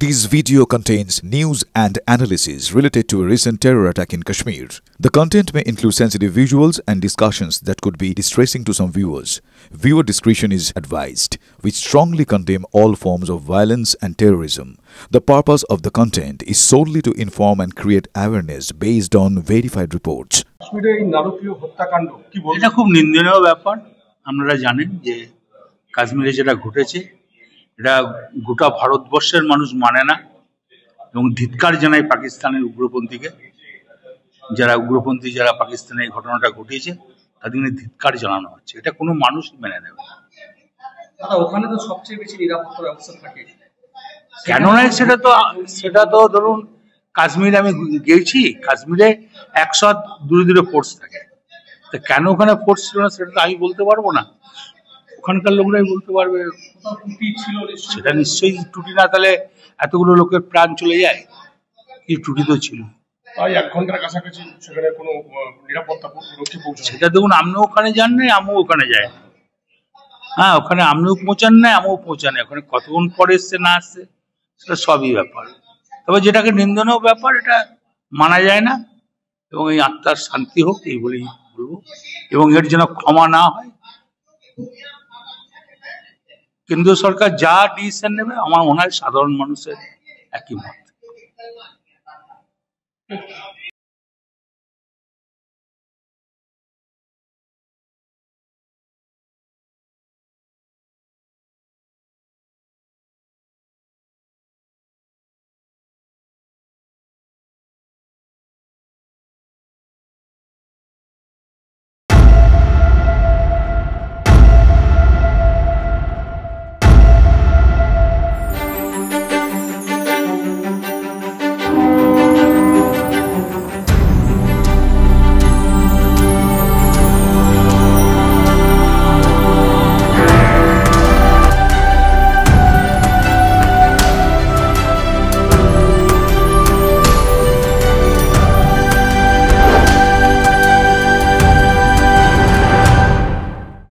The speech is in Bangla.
This video contains news and analysis related to a recent terror attack in Kashmir. The content may include sensitive visuals and discussions that could be distressing to some viewers. Viewer discretion is advised. We strongly condemn all forms of violence and terrorism. The purpose of the content is solely to inform and create awareness based on verified reports. এটা খুব নিন্দনীয় ব্যাপার। আপনারা জানেন যে কাশ্মীরে যেটা ঘটেছে এটা গোটা ভারতবর্ষের মানুষ মানে না এবং ধিক্কার জানায় পাকিস্তানের উগ্রপন্থীকে। যারা পাকিস্তানে এই ঘটনাটা ঘটিয়েছে তাদের ধিক্কার জানানো হচ্ছে। এটা কোনো মানুষ মেনে নেবে না। দাদা, ওখানে তো সবচেয়ে বেশি নিরাপত্তা ব্যবস্থা থাকে। কেন নয়? সেটা তো ধরুন কাশ্মীরে আমি গেছি, কাশ্মীরে 100 দূরে দূরে ফোর্স থাকে। তো কেন ওখানে ফোর্স ছিল না সেটা তো আমি বলতে পারবো না, ওখানকার লোকরাই বলতে পারবে। সেটা নিশ্চয়ই ত্রুটি না তাহলে এতগুলো লোকের প্রাণ চলে যায়, কি ত্রুটি তো ছিল। প্রায় 1 ঘন্টার কাছাকাছি সেখানে কোনো নিরাপত্তা রক্ষী পৌঁছায়। সেটা দেখুন, আপনিও ওখানে যান নাই, আমিও ওখানে যাই। হ্যাঁ, ওখানে আপনিও পৌঁছান নাই, আমিও পৌঁছান। ওখানে কতক্ষণ পরে এসছে না আসছে সেটা সবই ব্যাপার। তবে যেটাকে নিন্দনীয় ব্যাপার, এটা মানা যায় না এবং এই আত্মার শান্তি হোক এই বলেই বলবো, এবং এর যেন ক্ষমা না হয়। কেন্দ্রীয় সরকার যা ডিসিশন নেবে আমার মনে হয় সাধারণ মানুষের একই মত।